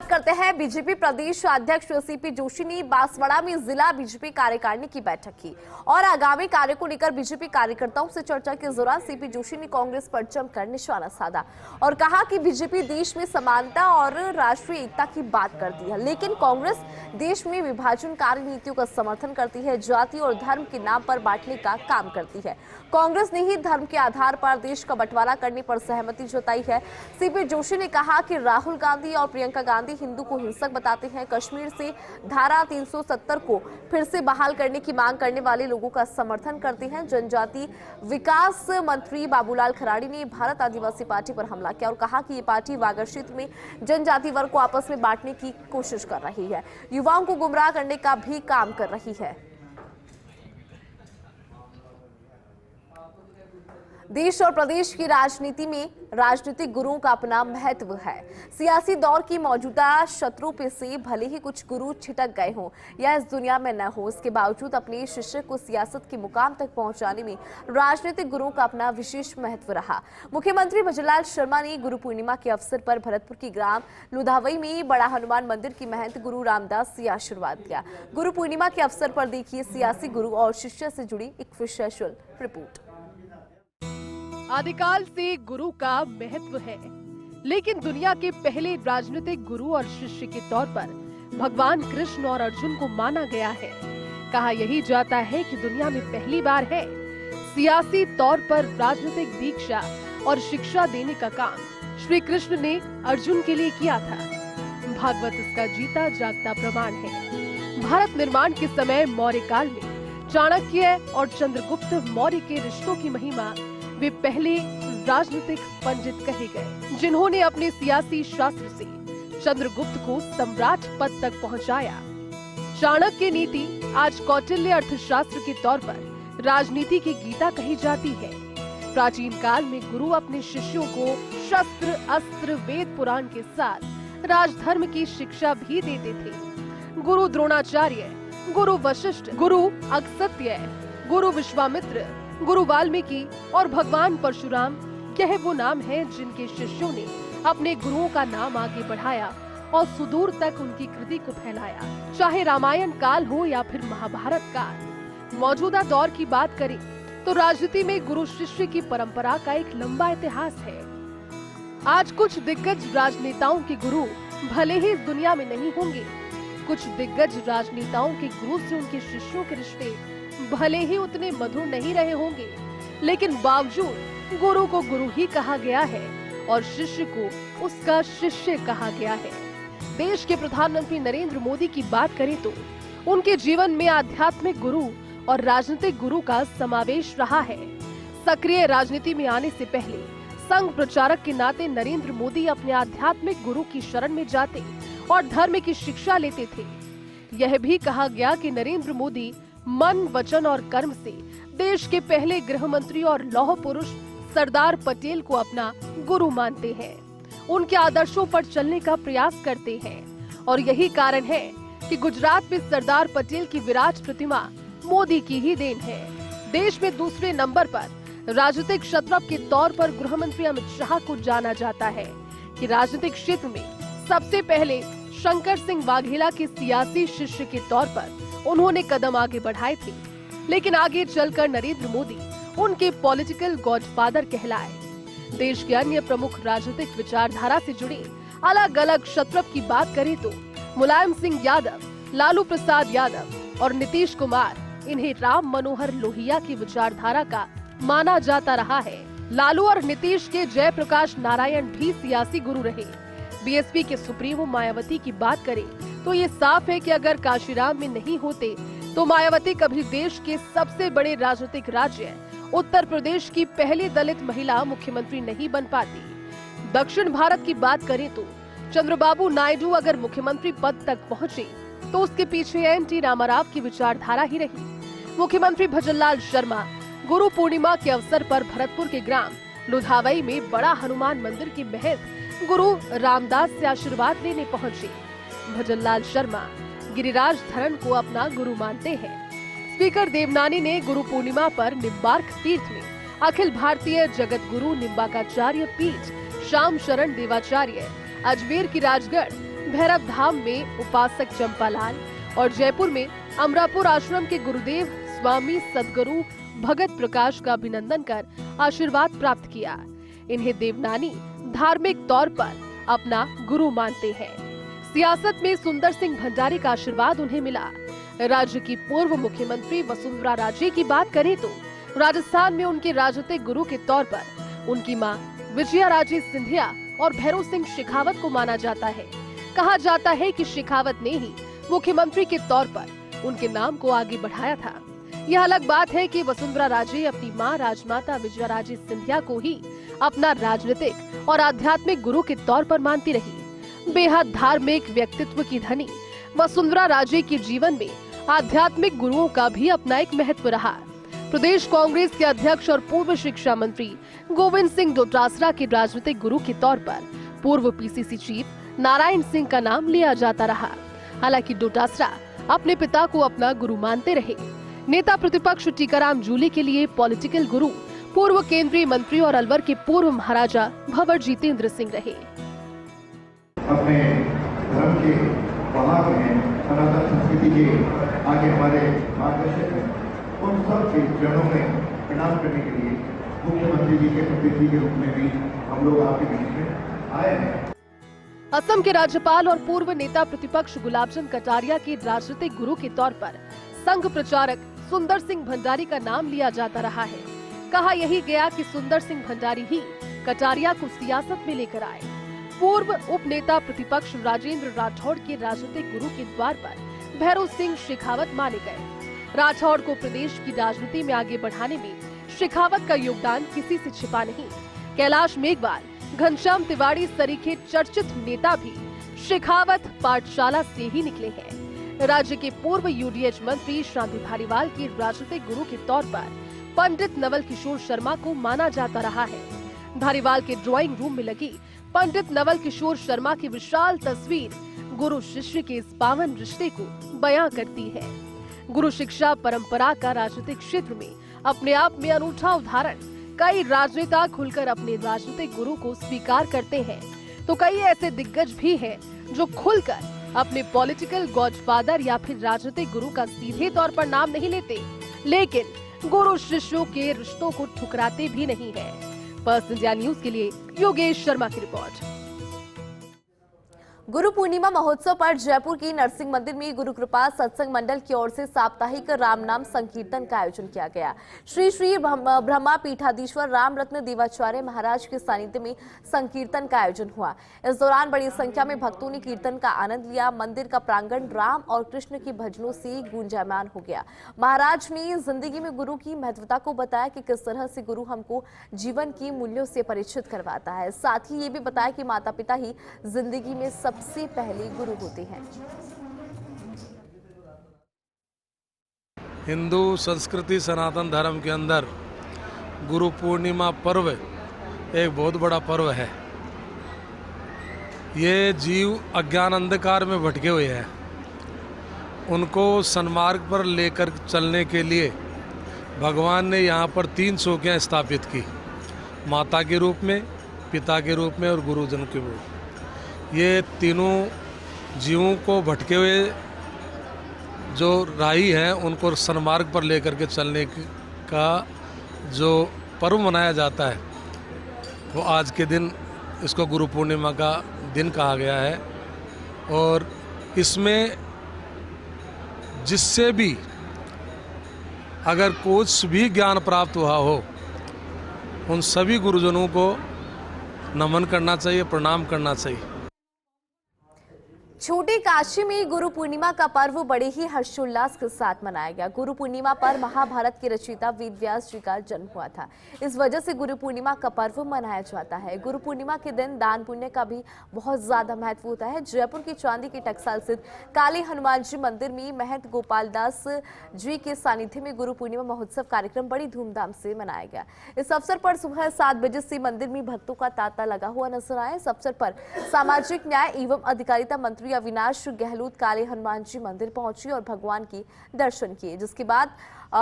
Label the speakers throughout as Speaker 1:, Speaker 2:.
Speaker 1: करते हैं बीजेपी प्रदेश अध्यक्ष सीपी जोशी ने बांसवाड़ा में जिला बीजेपी कार्यकारिणी की बैठक की और आगामी कार्य को लेकर बीजेपी कार्यकर्ताओं से चर्चा के दौरान सीपी जोशी ने कांग्रेस पर जमकर निशाना साधा और कहा कि बीजेपी देश में समानता और राष्ट्रीय एकता की बात करती है, लेकिन कांग्रेस देश में विभाजनकारी नीतियों का समर्थन करती है, जाति और धर्म के नाम पर बांटने का काम करती है। कांग्रेस ने ही धर्म के आधार पर देश का बंटवारा करने पर सहमति जताई है। सीपी जोशी ने कहा कि राहुल गांधी और प्रियंका गांधी हिंदू को हिंसक बताते हैं। कश्मीर से धारा 370 को फिर से बहाल करने की मांग करने वाले लोगों का समर्थन करते हैं। जनजाति विकास मंत्री बाबूलाल खराड़ी ने भारत आदिवासी पार्टी पर हमला किया और कहा कि ये पार्टी वागड़ क्षेत्र में जनजाति वर्ग को आपस में बांटने की कोशिश कर रही है, युवाओं को गुमराह करने का भी काम कर रही है। देश और प्रदेश की राजनीति में राजनीतिक गुरुओं का अपना महत्व है। सियासी दौर की मौजूदा शत्रुओं पे से भले ही कुछ गुरु छिटक गए हों या इस दुनिया में न हो, इसके बावजूद अपने शिष्य को सियासत के मुकाम तक पहुंचाने में राजनीतिक गुरुओं का अपना विशेष महत्व रहा। मुख्यमंत्री भजनलाल शर्मा ने गुरु पूर्णिमा के अवसर पर भरतपुर की ग्राम लुधावई में बड़ा हनुमान मंदिर की महंत गुरु रामदास से आशीर्वाद दिया। गुरु पूर्णिमा के अवसर पर देखिए सियासी गुरु और शिष्य से जुड़ी एक विशेष रिपोर्ट।
Speaker 2: आदिकाल से गुरु का महत्व है, लेकिन दुनिया के पहले राजनीतिक गुरु और शिष्य के तौर पर भगवान कृष्ण और अर्जुन को माना गया है। कहा यही जाता है कि दुनिया में पहली बार है सियासी तौर पर राजनीतिक दीक्षा और शिक्षा देने का काम श्री कृष्ण ने अर्जुन के लिए किया था। भागवत इसका जीता जागता प्रमाण है। भारत निर्माण के समय मौर्य काल में चाणक्य और चंद्रगुप्त मौर्य के रिश्तों की महिमा वे पहले राजनीतिक पंडित कहे गए, जिन्होंने अपने सियासी शास्त्र से चंद्रगुप्त को सम्राट पद तक पहुंचाया। चाणक्य नीति आज कौटिल्य अर्थशास्त्र के तौर पर राजनीति की गीता कही जाती है। प्राचीन काल में गुरु अपने शिष्यों को शस्त्र अस्त्र वेद पुराण के साथ राजधर्म की शिक्षा भी देते थे। गुरु द्रोणाचार्य, गुरु वशिष्ठ, गुरु अगस्त्य, गुरु विश्वामित्र, गुरु वाल्मीकि और भगवान परशुराम यह वो नाम हैं जिनके शिष्यों ने अपने गुरुओं का नाम आगे बढ़ाया और सुदूर तक उनकी कृति को फैलाया। चाहे रामायण काल हो या फिर महाभारत काल। मौजूदा दौर की बात करें तो राजनीति में गुरु शिष्य की परंपरा का एक लंबा इतिहास है। आज कुछ दिग्गज राजनेताओं के गुरु भले ही इस दुनिया में नहीं होंगे, कुछ दिग्गज राजनेताओं के गुरु से उनके शिष्यों के रिश्ते भले ही उतने मधुर नहीं रहे होंगे, लेकिन बावजूद गुरु को गुरु ही कहा गया है और शिष्य को उसका शिष्य कहा गया है। देश के प्रधानमंत्री नरेंद्र मोदी की बात करें तो उनके जीवन में आध्यात्मिक गुरु और राजनीतिक गुरु का समावेश रहा है। सक्रिय राजनीति में आने से पहले संघ प्रचारक के नाते नरेंद्र मोदी अपने आध्यात्मिक गुरु की शरण में जाते और धर्म की शिक्षा लेते थे। यह भी कहा गया कि नरेंद्र मोदी मन, वचन और कर्म से देश के पहले गृह मंत्री और लौह पुरुष सरदार पटेल को अपना गुरु मानते हैं। उनके आदर्शों पर चलने का प्रयास करते हैं और यही कारण है कि गुजरात में सरदार पटेल की विराट प्रतिमा मोदी की ही देन है। देश में दूसरे नंबर पर राजनीतिक क्षत्रप के तौर पर गृह मंत्री अमित शाह को जाना जाता है कि राजनीतिक क्षेत्र में सबसे पहले शंकर सिंह वाघेला के सियासी शिष्य के तौर पर उन्होंने कदम आगे बढ़ाए थे, लेकिन आगे चलकर नरेंद्र मोदी उनके पॉलिटिकल गॉडफादर कहलाए। देश के अन्य प्रमुख राजनीतिक विचारधारा से जुड़े अलग अलग क्षत्रप की बात करें तो मुलायम सिंह यादव, लालू प्रसाद यादव और नीतीश कुमार, इन्हें राम मनोहर लोहिया की विचारधारा का माना जाता रहा है। लालू और नीतीश के जयप्रकाश नारायण भी सियासी गुरु रहे। बीएसपी के सुप्रीमो मायावती की बात करें तो ये साफ है कि अगर काशीराम में नहीं होते तो मायावती कभी देश के सबसे बड़े राजनीतिक राज्य उत्तर प्रदेश की पहली दलित महिला मुख्यमंत्री नहीं बन पाती। दक्षिण भारत की बात करें तो चंद्रबाबू नायडू अगर मुख्यमंत्री पद तक पहुंचे तो उसके पीछे एनटी रामाराव की विचारधारा ही रही। मुख्यमंत्री भजनलाल शर्मा गुरु पूर्णिमा के अवसर पर भरतपुर के ग्राम लुधावई में बड़ा हनुमान मंदिर की महंत गुरु रामदास से आशीर्वाद लेने पहुंचे। भजनलाल शर्मा गिरिराज धरन को अपना गुरु मानते हैं। स्पीकर देवनानी ने गुरु पूर्णिमा पर निम्बार्क तीर्थ में अखिल भारतीय जगत गुरु निम्बाकाचार्य पीठ, श्याम शरण देवाचार्य, अजमेर की राजगढ़ भैरव धाम में उपासक चंपालाल और जयपुर में अमरापुर आश्रम के गुरुदेव स्वामी सदगुरु भगत प्रकाश का अभिनंदन कर आशीर्वाद प्राप्त किया। इन्हें देवनानी धार्मिक तौर पर अपना गुरु मानते हैं। सियासत में सुंदर सिंह भंडारी का आशीर्वाद उन्हें मिला। राज्य की पूर्व मुख्यमंत्री वसुंधरा राजे की बात करें तो राजस्थान में उनके राजनीतिक गुरु के तौर पर उनकी मां विजया राजे सिंधिया और भैरव सिंह शेखावत को माना जाता है। कहा जाता है कि शेखावत ने ही मुख्यमंत्री के तौर पर उनके नाम को आगे बढ़ाया था। यह अलग बात है कि वसुंधरा राजे अपनी मां राजमाता विजया राजे सिंधिया को ही अपना राजनीतिक और आध्यात्मिक गुरु के तौर पर मानती रही। बेहद धार्मिक व्यक्तित्व की धनी वसुंधरा राजे के जीवन में आध्यात्मिक गुरुओं का भी अपना एक महत्व रहा। प्रदेश कांग्रेस के अध्यक्ष और पूर्व शिक्षा मंत्री गोविंद सिंह डोटासरा के राजनीतिक गुरु के तौर पर पूर्व पीसीसी चीफ नारायण सिंह का नाम लिया जाता रहा। हालांकि डोटासरा अपने पिता को अपना गुरु मानते रहे। नेता प्रतिपक्ष टीकाराम जूली के लिए पॉलिटिकल गुरु पूर्व केंद्रीय मंत्री और अलवर के पूर्व महाराजा भंवर जितेंद्र सिंह रहे।
Speaker 3: अपने धर्म के वाहक हैं, सनातन संस्कृति के आगे हमारे मार्गदर्शक हैं, उन सब के चरणों में प्रणाम करने के लिए मुख्यमंत्री जी के प्रतिनिधि के रूप में भी हम लोग आपके बीच में आए हैं।
Speaker 2: असम के राज्यपाल और पूर्व नेता प्रतिपक्ष गुलाबचंद कटारिया के राजनीतिक गुरु के तौर पर संघ प्रचारक सुंदर सिंह भंडारी का नाम लिया जाता रहा है। कहा यही गया कि सुंदर सिंह भंडारी ही कटारिया को सियासत में लेकर आए। पूर्व उप नेता प्रतिपक्ष राजेंद्र राठौड़ के राजनीतिक गुरु के द्वार पर भैरव सिंह शेखावत माने गए। राठौड़ को प्रदेश की राजनीति में आगे बढ़ाने में शेखावत का योगदान किसी से छिपा नहीं। कैलाश मेघवाल, घनश्याम तिवारी सरीखे चर्चित नेता भी शेखावत पाठशाला से ही निकले हैं। राज्य के पूर्व यूडीएच मंत्री शांति धारीवाल के राजनीतिक गुरु के तौर पर पंडित नवल किशोर शर्मा को माना जाता रहा है। धारीवाल के ड्राइंग रूम में लगी पंडित नवल किशोर शर्मा की विशाल तस्वीर गुरु शिष्य के इस पावन रिश्ते को बयां करती है। गुरु शिक्षा परंपरा का राजनीतिक क्षेत्र में अपने आप में अनूठा उदाहरण। कई राजनेता खुलकर अपने राजनीतिक गुरु को स्वीकार करते हैं, तो कई ऐसे दिग्गज भी हैं जो खुलकर अपने पॉलिटिकल गॉडफादर या फिर राजनीतिक गुरु का सीधे तौर पर नाम नहीं लेते, लेकिन गुरु शिष्यों के रिश्तों को ठुकराते भी नहीं है। फर्स्ट इंडिया न्यूज के लिए योगेश शर्मा की रिपोर्ट।
Speaker 1: गुरु पूर्णिमा महोत्सव पर जयपुर की नरसिंह मंदिर में गुरु कृपा सत्संग मंडल की ओर से साप्ताहिक राम नाम संकीर्तन का आयोजन किया गया। श्री श्री ब्रह्मा पीठाधीश्वर राम रत्न देवाचार्य महाराज के सानिध्य में संकीर्तन का आयोजन हुआ। इस दौरान बड़ी संख्या में भक्तों ने कीर्तन का आनंद लिया। मंदिर का प्रांगण राम और कृष्ण के भजनों से गूंजायमान हो गया। महाराज ने जिंदगी में गुरु की महत्वता को बताया कि किस तरह से गुरु हमको जीवन की मूल्यों से परिचित करवाता है। साथ ही ये भी बताया कि माता पिता ही जिंदगी में सबसे पहले गुरु होते हैं।
Speaker 4: हिंदू संस्कृति सनातन धर्म के अंदर गुरु पूर्णिमा पर्व एक बहुत बड़ा पर्व है। ये जीव अज्ञान अंधकार में भटके हुए हैं, उनको सन्मार्ग पर लेकर चलने के लिए भगवान ने यहाँ पर 3 चौकियाँ स्थापित की, माता के रूप में, पिता के रूप में और गुरुजन के रूप में। ये तीनों जीवों को भटके हुए जो राही हैं उनको सन्मार्ग पर लेकर के चलने का जो पर्व मनाया जाता है वो आज के दिन इसको गुरु पूर्णिमा का दिन कहा गया है। और इसमें जिससे भी अगर कुछ भी ज्ञान प्राप्त हुआ हो उन सभी गुरुजनों को नमन करना चाहिए, प्रणाम करना चाहिए।
Speaker 1: छोटी काशी में गुरु पूर्णिमा का पर्व बड़े ही हर्षोल्लास के साथ मनाया गया। गुरु पूर्णिमा पर महाभारत के रचयिता वेद व्यास जी का जन्म हुआ था। इस वजह से गुरु पूर्णिमा का पर्व मनाया जाता है। गुरु पूर्णिमा के दिन दान पुण्य का भी बहुत ज्यादा महत्व होता है। जयपुर की चांदी की टकसाल स्थित काली हनुमान जी मंदिर में महंत गोपाल दास जी के सानिध्य में गुरु पूर्णिमा महोत्सव कार्यक्रम बड़ी धूमधाम से मनाया गया। इस अवसर पर सुबह 7 बजे से मंदिर में भक्तों का तांता लगा हुआ नजर आया। इस अवसर पर सामाजिक न्याय एवं अधिकारिता मंत्री अविनाश गहलोत काले हनुमान जी मंदिर पहुंचे और भगवान की दर्शन किए, जिसके बाद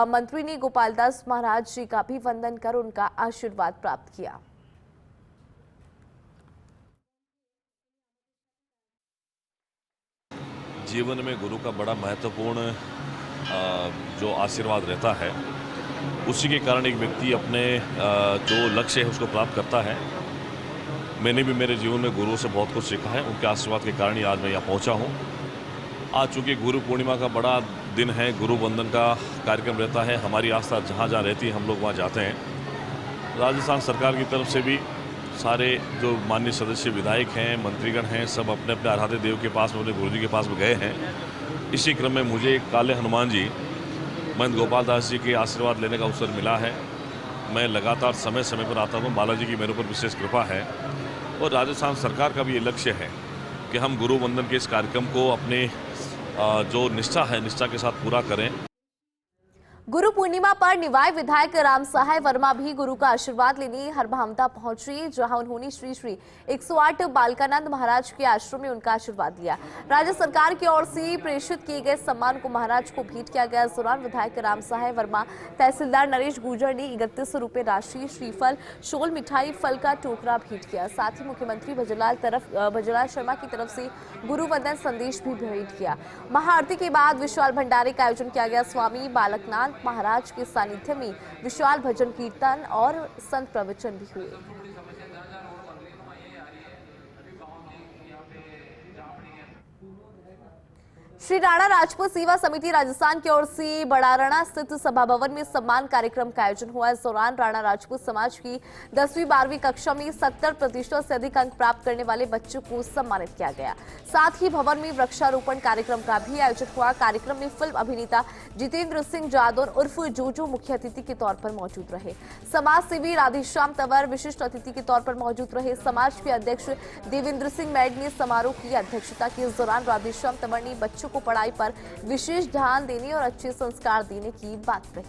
Speaker 1: मंत्री ने गोपालदास महाराज जी का भी वंदन कर उनका आशीर्वाद प्राप्त किया।
Speaker 5: जीवन में गुरु का बड़ा महत्वपूर्ण जो आशीर्वाद रहता है, उसी के कारण एक व्यक्ति अपने जो लक्ष्य है उसको प्राप्त करता है। मैंने भी मेरे जीवन में गुरु से बहुत कुछ सीखा है, उनके आशीर्वाद के कारण ही आज मैं यहाँ पहुँचा हूँ। आज चूँकि गुरु पूर्णिमा का बड़ा दिन है, गुरु वंदन का कार्यक्रम रहता है, हमारी आस्था जहाँ जहाँ रहती है हम लोग वहाँ जाते हैं। राजस्थान सरकार की तरफ से भी सारे जो माननीय सदस्य विधायक हैं, मंत्रीगण हैं, सब अपने अपने आराध्य देव के पास में, अपने गुरु जी के पास में गए हैं। इसी क्रम में मुझे काले हनुमान जी, महंत गोपाल दास जी के आशीर्वाद लेने का अवसर मिला है। मैं लगातार समय समय पर आता हूँ, बालाजी की मेरे ऊपर विशेष कृपा है और राजस्थान सरकार का भी ये लक्ष्य है कि हम गुरु वंदन के इस कार्यक्रम को अपने जो निष्ठा है, निष्ठा के साथ पूरा करें।
Speaker 1: गुरु पूर्णिमा पर निवाय विधायक राम सहाय वर्मा भी गुरु का आशीर्वाद लेने हरभामता पहुंची, जहां उन्होंने श्री श्री 108 बालकानंद महाराज के आश्रम में उनका आशीर्वाद लिया। राज्य सरकार की ओर से प्रेषित किए गए सम्मान को महाराज को भेंट किया गया। इस दौरान विधायक राम सहाय वर्मा, तहसीलदार नरेश गुर्जर ने 31 रुपए राशि, श्रीफल, शोल, मिठाई, फल का टोकरा भेंट किया। साथ ही मुख्यमंत्री भजनलाल शर्मा की तरफ से गुरु वंदन संदेश भी भेंट किया। महाआरती के बाद विशाल भंडारे का आयोजन किया गया। स्वामी बालकनाथ महाराज के सानिध्य में विशाल भजन कीर्तन और संत प्रवचन भी हुए। श्री राणा राजपूत सेवा समिति राजस्थान की ओर से बड़ारणा स्थित सभा भवन में सम्मान कार्यक्रम का आयोजन हुआ। इस दौरान राणा राजपूत समाज की 10वीं-12वीं कक्षा में 70% से अधिक अंक प्राप्त करने वाले बच्चों को सम्मानित किया गया। साथ ही भवन में वृक्षारोपण कार्यक्रम का भी आयोजन हुआ। कार्यक्रम में फिल्म अभिनेता जितेंद्र सिंह जादौर उर्फ जोजो मुख्य अतिथि के तौर पर मौजूद रहे। समाज सेवी राधेश्याम तंवर विशिष्ट अतिथि के तौर पर मौजूद रहे। समाज के अध्यक्ष देवेंद्र सिंह मैड ने समारोह की अध्यक्षता की। इस दौरान राधेश्याम तंवर ने बच्चों को पढ़ाई पर विशेष ध्यान देने और अच्छे संस्कार देने की बात कही।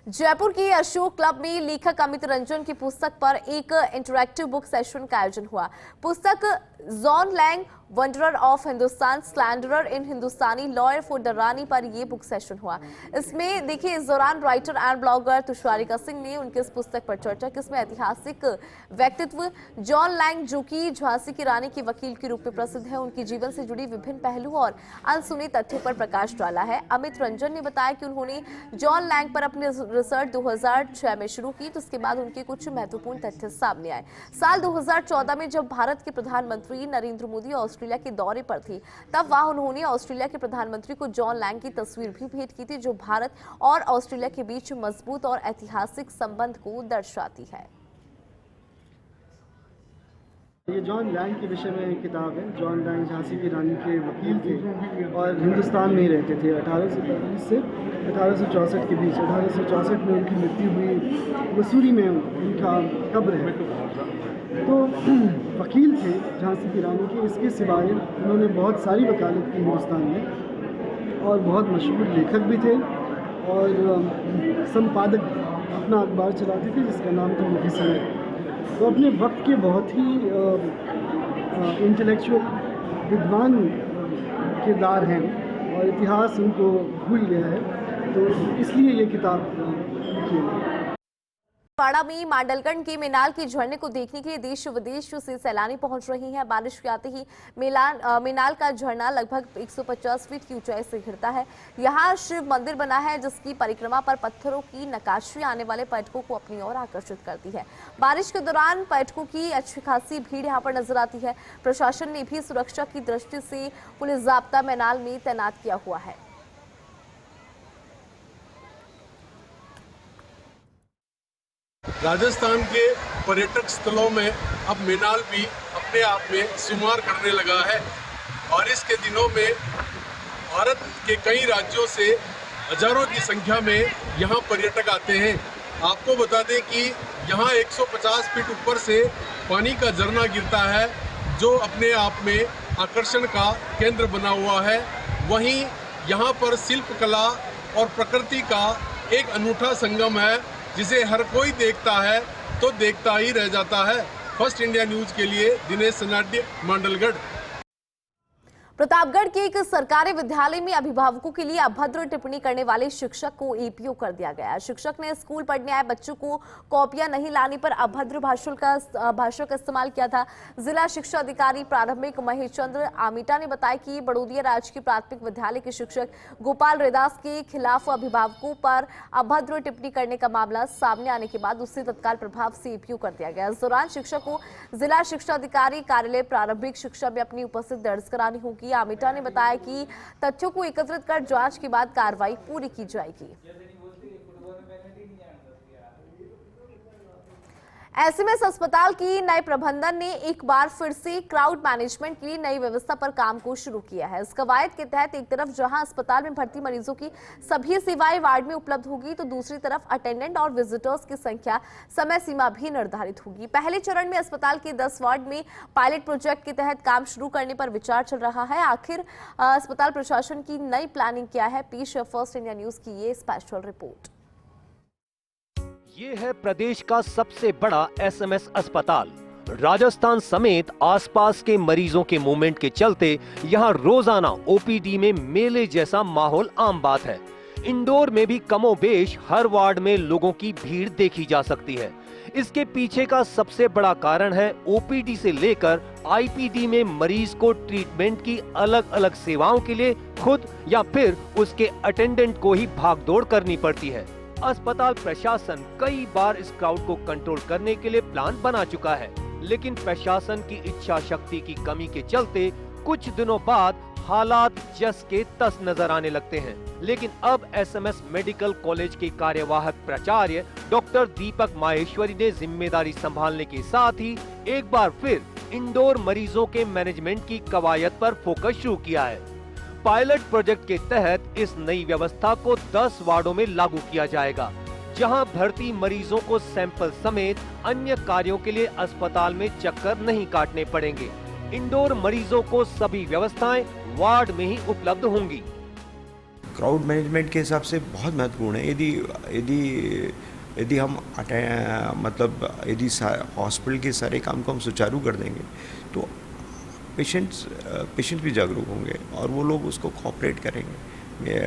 Speaker 1: जयपुर की अशोक क्लब में लेखक अमित रंजन की पुस्तक पर एक इंटरैक्टिव बुक सेशन का आयोजन हुआ। पुस्तक John Lang wanderer of Hindustan, slanderer in Hindustani lawyer for the Rani पर यह बुक सेशन हुआ। इसमें देखिए, इस दौरान writer and blogger Tusharika Singh ने उनकी इस पुस्तक पर चर्चा की। इसमें ऐतिहासिक व्यक्तित्व जॉन लैंग, जो कि झांसी की रानी के वकील के रूप में प्रसिद्ध है, उनके जीवन से जुड़ी विभिन्न पहलू और अनसुने तथ्यों पर प्रकाश डाला है। अमित रंजन ने बताया कि उन्होंने जॉन लैंग पर अपनी रिसर्च 2006 में शुरू की, तो उसके बाद उनके कुछ महत्वपूर्ण तथ्य सामने आए। साल 2014 में जब भारत के प्रधानमंत्री नरेंद्र मोदी ऑस्ट्रेलिया के दौरे पर थे, तब वहां उन्होंने ऑस्ट्रेलिया के प्रधानमंत्री को जॉन लैंग की तस्वीर भी भेंट की थी, जो भारत और ऑस्ट्रेलिया के बीच मजबूत और ऐतिहासिक संबंध को दर्शाती है।
Speaker 6: ये जॉन लैंग के विषय में एक किताब है। जॉन लैंग झांसी की रानी के वकील थे और हिंदुस्तान में ही रहते थे 1840 से 1864 के बीच। 1864 में उनकी मृत्यु हुई, मसूरी में उनका कब्र है। तो वकील थे झांसी की रानी के। इसके सिवाय उन्होंने बहुत सारी वकालत की हिंदुस्तान में और बहुत मशहूर लेखक भी थे और संपादक अपना अखबार चलाते थे जिसका नाम था मुफी समय। तो अपने वक्त के बहुत ही इंटेलेक्चुअल विद्वान किरदार हैं और इतिहास उनको भूल गया है, तो इसलिए ये किताब लिखी है।
Speaker 1: बाड़ा में मांडलगढ़ के मेनाल के झरने को देखने के लिए देश विदेश से सैलानी पहुंच रही हैं। बारिश के आते ही मेनाल का झरना लगभग 150 फीट की ऊंचाई से घिरता है। यहां शिव मंदिर बना है, जिसकी परिक्रमा पर पत्थरों की नक्काशी आने वाले पर्यटकों को अपनी ओर आकर्षित करती है। बारिश के दौरान पर्यटकों की अच्छी खासी भीड़ यहां पर नजर आती है। प्रशासन ने भी सुरक्षा की दृष्टि से पुलिस जाब्ता मेनाल में तैनात किया हुआ है।
Speaker 7: राजस्थान के पर्यटक स्थलों में अब मेनाल भी अपने आप में शुमार करने लगा है और इसके दिनों में भारत के कई राज्यों से हजारों की संख्या में यहाँ पर्यटक आते हैं। आपको बता दें कि यहाँ 150 फीट ऊपर से पानी का झरना गिरता है, जो अपने आप में आकर्षण का केंद्र बना हुआ है। वहीं यहाँ पर शिल्पकला और प्रकृति का एक अनूठा संगम है, जिसे हर कोई देखता है तो देखता ही रह जाता है। फर्स्ट इंडिया न्यूज के लिए दिनेश सनाड्य, मांडलगढ़।
Speaker 1: प्रतापगढ़ के एक सरकारी विद्यालय में अभिभावकों के लिए अभद्र टिप्पणी करने वाले शिक्षक को एपीओ कर दिया गया। शिक्षक ने स्कूल पढ़ने आए बच्चों को कॉपियां नहीं लाने पर अभद्र भाषा का इस्तेमाल किया था। जिला शिक्षा अधिकारी प्रारंभिक महेश चंद्र आमीटा ने बताया कि बड़ोदिया राजकीय प्राथमिक विद्यालय के शिक्षक गोपाल रेदास के खिलाफ अभिभावकों पर अभद्र टिप्पणी करने का मामला सामने आने के बाद उससे तत्काल प्रभाव से एपीओ कर दिया गया। इस दौरान शिक्षक को जिला शिक्षा अधिकारी कार्यालय प्रारंभिक शिक्षा में अपनी उपस्थिति दर्ज करानी होगी। आमिटा ने बताया कि तथ्यों को एकत्रित कर जांच के बाद कार्रवाई पूरी की जाएगी। एसएमएस अस्पताल की नए प्रबंधन ने एक बार फिर से क्राउड मैनेजमेंट के लिए नई व्यवस्था पर काम को शुरू किया है। इस कवायद के तहत एक तरफ जहां अस्पताल में भर्ती मरीजों की सभी सेवाएं वार्ड में उपलब्ध होगी, तो दूसरी तरफ अटेंडेंट और विजिटर्स की संख्या समय सीमा भी निर्धारित होगी। पहले चरण में अस्पताल के 10 वार्ड में पायलट प्रोजेक्ट के तहत काम शुरू करने पर विचार चल रहा है। आखिर अस्पताल प्रशासन की नई प्लानिंग क्या है? पेश है फर्स्ट इंडिया न्यूज की ये स्पेशल रिपोर्ट।
Speaker 8: ये है प्रदेश का सबसे बड़ा एसएमएस अस्पताल। राजस्थान समेत आसपास के मरीजों के मूवमेंट के चलते यहाँ रोजाना ओपीडी में मेले जैसा माहौल आम बात है। इंडोर में भी कमोबेश हर वार्ड में लोगों की भीड़ देखी जा सकती है। इसके पीछे का सबसे बड़ा कारण है ओपीडी से लेकर आईपीडी में मरीज को ट्रीटमेंट की अलग अलग सेवाओं के लिए खुद या फिर उसके अटेंडेंट को ही भागदौड़ करनी पड़ती है। अस्पताल प्रशासन कई बार इस क्राउड को कंट्रोल करने के लिए प्लान बना चुका है, लेकिन प्रशासन की इच्छा शक्ति की कमी के चलते कुछ दिनों बाद हालात जस के तस नजर आने लगते हैं। लेकिन अब एसएमएस मेडिकल कॉलेज के कार्यवाहक प्राचार्य डॉक्टर दीपक माहेश्वरी ने जिम्मेदारी संभालने के साथ ही एक बार फिर इंडोर मरीजों के मैनेजमेंट की कवायद पर फोकस शुरू किया है। पायलट प्रोजेक्ट के तहत इस नई व्यवस्था को 10 वार्डों में लागू किया जाएगा, जहां भर्ती मरीजों को सैंपल समेत अन्य कार्यों के लिए अस्पताल में चक्कर नहीं काटने पड़ेंगे। इंडोर मरीजों को सभी व्यवस्थाएं वार्ड में ही उपलब्ध होंगी।
Speaker 9: क्राउड मैनेजमेंट के हिसाब से बहुत महत्वपूर्ण है। यदि हम यदि हॉस्पिटल के सारे काम को हम सुचारू कर देंगे तो पेशेंट भी जागरूक होंगे और वो लोग उसको कोऑपरेट करेंगे।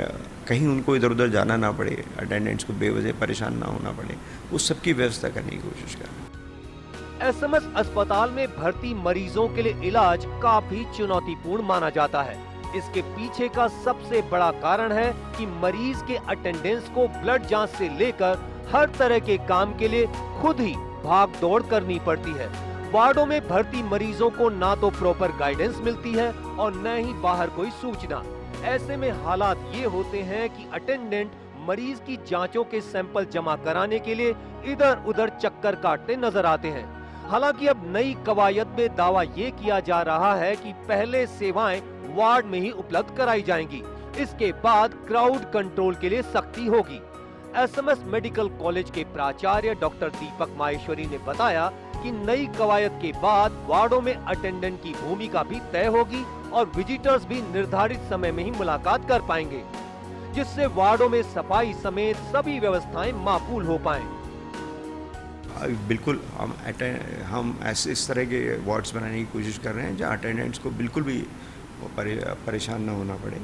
Speaker 9: कहीं उनको इधर उधर जाना ना पड़े, अटेंडेंट्स को बेवजह परेशान ना होना पड़े, उस सब की व्यवस्था करने की कोशिश करें।
Speaker 8: एसएमएस अस्पताल में भर्ती मरीजों के लिए इलाज काफी चुनौतीपूर्ण माना जाता है। इसके पीछे का सबसे बड़ा कारण है कि मरीज के अटेंडेंस को ब्लड जांच से लेकर हर तरह के काम के लिए खुद ही भाग दौड़ करनी पड़ती है। वार्डों में भर्ती मरीजों को ना तो प्रॉपर गाइडेंस मिलती है और न ही बाहर कोई सूचना। ऐसे में हालात ये होते हैं कि अटेंडेंट मरीज की जांचों के सैंपल जमा कराने के लिए इधर उधर चक्कर काटते नजर आते हैं। हालांकि अब नई कवायद में दावा ये किया जा रहा है कि पहले सेवाएं वार्ड में ही उपलब्ध कराई जाएंगी, इसके बाद क्राउड कंट्रोल के लिए सख्ती होगी। एसएमएस मेडिकल कॉलेज के प्राचार्य डॉक्टर दीपक माहेश्वरी ने बताया कि नई कवायद के बाद वार्डों में अटेंडेंट की भूमिका भी तय होगी और विजिटर्स भी निर्धारित समय में ही मुलाकात कर पाएंगे, जिससे वार्डों में सफाई समेत सभी व्यवस्थाएं माकूल हो पाएं।
Speaker 9: बिल्कुल हम ऐसे इस तरह के वार्ड्स बनाने की कोशिश कर रहे हैं जहाँ अटेंडेंट्स को बिल्कुल भी परेशान ना होना पड़े,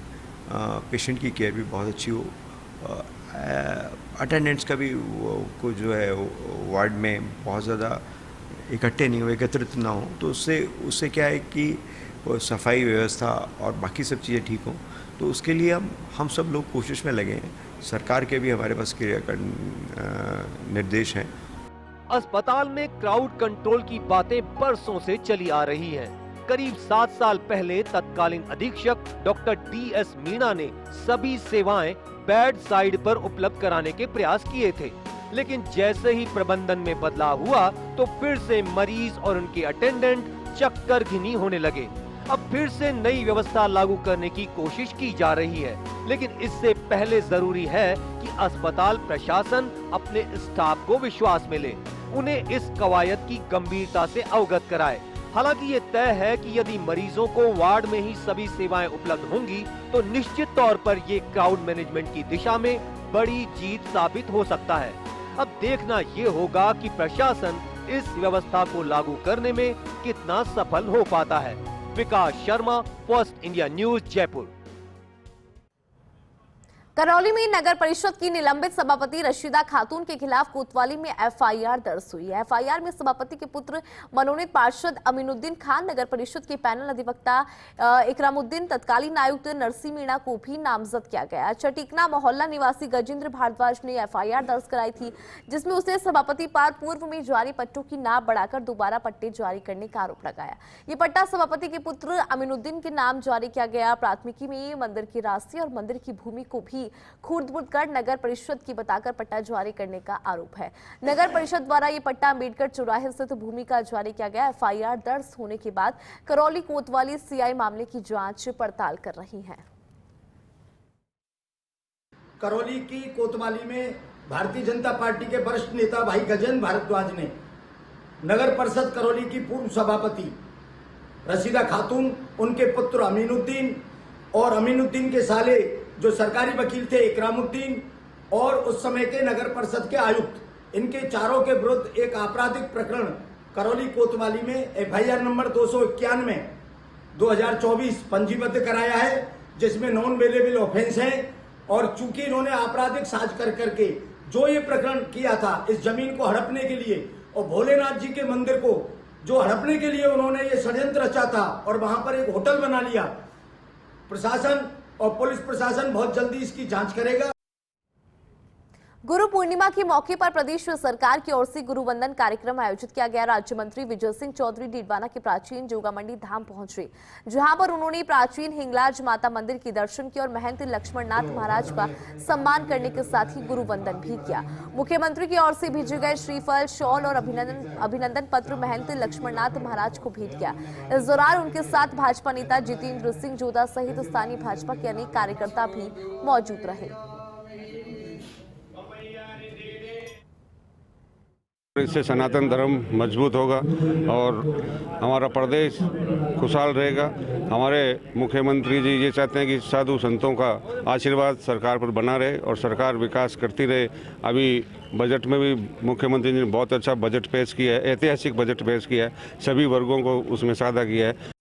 Speaker 9: पेशेंट की केयर भी बहुत अच्छी हो, अटेंडेंट्स का भी को जो है वार्ड में बहुत ज़्यादा इकट्ठे नहीं हो, एकत्रित ना हो, तो उससे क्या है कि सफाई व्यवस्था और बाकी सब चीज़ें ठीक हों। तो उसके लिए हम सब लोग कोशिश में लगे हैं। सरकार के भी हमारे पास निर्देश हैं।
Speaker 8: अस्पताल में क्राउड कंट्रोल की बातें बरसों से चली आ रही हैं। करीब 7 साल पहले तत्कालीन अधीक्षक डॉक्टर DS मीणा ने सभी सेवाएं बेड साइड पर उपलब्ध कराने के प्रयास किए थे, लेकिन जैसे ही प्रबंधन में बदलाव हुआ तो फिर से मरीज और उनके अटेंडेंट चक्कर घिनी होने लगे। अब फिर से नई व्यवस्था लागू करने की कोशिश की जा रही है, लेकिन इससे पहले जरूरी है कि अस्पताल प्रशासन अपने स्टाफ को विश्वास में ले, उन्हें इस कवायद की गंभीरता से अवगत कराए। हालांकि ये तय है कि यदि मरीजों को वार्ड में ही सभी सेवाएं उपलब्ध होंगी तो निश्चित तौर पर ये क्राउड मैनेजमेंट की दिशा में बड़ी जीत साबित हो सकता है। अब देखना ये होगा कि प्रशासन इस व्यवस्था को लागू करने में कितना सफल हो पाता है। Vikas Sharma, first India news, Jaipur.
Speaker 1: Karauli में नगर परिषद की निलंबित सभापति रशीदा खातून के खिलाफ कोतवाली में एफआईआर दर्ज हुई है। एफआईआर में सभापति के पुत्र मनोनीत पार्षद अमीनुद्दीन खान, नगर परिषद के पैनल अधिवक्ता इकरामुद्दीन, तत्कालीन आयुक्त नरसी मीणा को भी नामजद किया गया। चटिकना मोहल्ला निवासी गजेंद्र भारद्वाज ने एफआईआर दर्ज कराई थी, जिसमें उसने सभापति पर पूर्व में जारी पट्टों की नाप बढ़ाकर दोबारा पट्टे जारी करने का आरोप लगाया। ये पट्टा सभापति के पुत्र अमीनुद्दीन के नाम जारी किया गया। प्राथमिकी में मंदिर की राशि और मंदिर की भूमि को भी खुर्द-बुर्द कर नगर परिषद की बताकर पट्टा जारी करने का आरोप है। नगर परिषद द्वारा ये पट्टा अम्बेडकर चौराहे स्थित भूमि का जारी किया गया। एफआईआर दर्ज होने के बाद करौली कोतवाली सीआई मामले की जांच पड़ताल कर रही है।
Speaker 10: करौली की कोतवाली में भारतीय जनता पार्टी के वरिष्ठ नेता भाई गजेंद्र भारद्वाज ने नगर परिषद करौली की पूर्व सभापति रशीदा खातून, उनके पुत्र अमीनुद्दीन और अमीनुद्दीन के साले जो सरकारी वकील थे इकरामुद्दीन और उस समय के नगर परिषद के आयुक्त, इनके चारों के विरुद्ध एक आपराधिक प्रकरण करौली कोतवाली में एफआईआर नंबर 291 2024 पंजीबद्ध कराया है, जिसमें नॉन बेलेबल ऑफेंस है। और चूंकि इन्होंने आपराधिक साज कर करके जो ये प्रकरण किया था, इस जमीन को हड़पने के लिए और भोलेनाथ जी के मंदिर को जो हड़पने के लिए उन्होंने ये षड्यंत्र रचा था और वहां पर एक होटल बना लिया। प्रशासन और पुलिस प्रशासन बहुत जल्दी इसकी जांच करेगा।
Speaker 1: गुरु पूर्णिमा के मौके पर प्रदेश सरकार की ओर से गुरु वंदन कार्यक्रम आयोजित किया गया। राज्य मंत्री विजय सिंह चौधरी डीडवाना के प्राचीन जोगामंडी धाम पहुंचे, जहां पर उन्होंने प्राचीन हिंगलाज माता मंदिर के दर्शन किए और महंत लक्ष्मणनाथ महाराज का सम्मान करने के साथ ही गुरु वंदन भी किया। मुख्यमंत्री की ओर से भेजे गए श्रीफल, शॉल और अभिनंदन पत्र महंत लक्ष्मणनाथ महाराज को भेंट किया। इस दौरान उनके साथ भाजपा नेता जितेंद्र सिंह जोधा सहित स्थानीय भाजपा के अनेक कार्यकर्ता भी मौजूद रहे।
Speaker 11: इससे सनातन धर्म मजबूत होगा और हमारा प्रदेश खुशहाल रहेगा। हमारे मुख्यमंत्री जी ये चाहते हैं कि साधु संतों का आशीर्वाद सरकार पर बना रहे और सरकार विकास करती रहे। अभी बजट में भी मुख्यमंत्री जी ने बहुत अच्छा बजट पेश किया है, ऐतिहासिक बजट पेश किया है, सभी वर्गों को उसमें साझा किया है।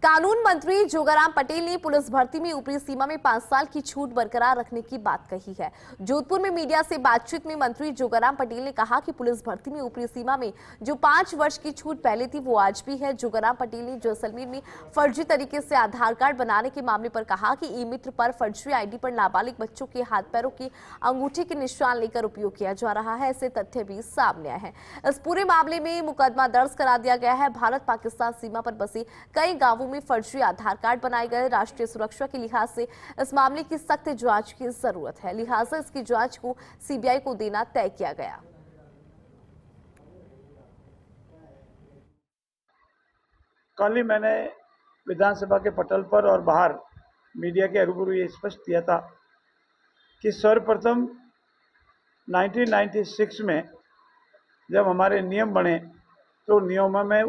Speaker 1: कानून मंत्री जोगाराम पटेल ने पुलिस भर्ती में ऊपरी सीमा में 5 साल की छूट बरकरार रखने की बात कही है। जोधपुर में मीडिया से बातचीत में मंत्री जोगाराम पटेल ने कहा कि पुलिस भर्ती में ऊपरी सीमा में जो 5 वर्ष की छूट पहले थी वो आज भी है। जोगाराम पटेल ने जैसलमेर में फर्जी तरीके से आधार कार्ड बनाने के मामले पर कहा कि ई मित्र पर फर्जी ID पर नाबालिग बच्चों के हाथ पैरों की अंगूठी के निशान लेकर उपयोग किया जा रहा है। ऐसे तथ्य भी सामने आए हैं। इस पूरे मामले में मुकदमा दर्ज करा दिया गया है। भारत पाकिस्तान सीमा पर बसे कई गांवों में फर्जी आधार कार्ड बनाए गए। राष्ट्रीय सुरक्षा के लिहाज से इस मामले की सख्त जांच की जरूरत है, लिहाजा इसकी जांच को सीबीआई को देना तय किया गया।
Speaker 12: कल ही मैंने विधानसभा के पटल पर और बाहर मीडिया के रूबरू ये स्पष्ट किया था कि सर्वप्रथम 1996 में जब हमारे नियम बने तो नियमों में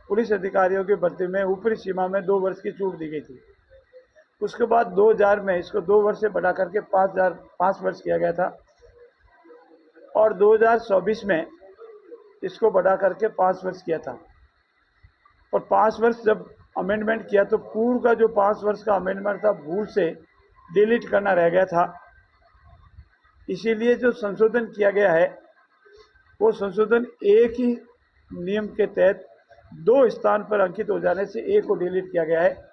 Speaker 12: पुलिस अधिकारियों की भर्ती में ऊपरी सीमा में 2 वर्ष की छूट दी गई थी। उसके बाद 2000 में इसको 2 वर्ष से बढ़ा करके 5 वर्ष किया गया था और 2024 में इसको बढ़ा करके 5 वर्ष किया था। और 5 वर्ष जब अमेंडमेंट किया तो पूर्व का जो 5 वर्ष का अमेंडमेंट था भूल से डिलीट करना रह गया था। इसीलिए जो संशोधन किया गया है वो संशोधन एक ही नियम के तहत 2 स्थान पर अंकित हो जाने से एक को डिलीट किया गया है।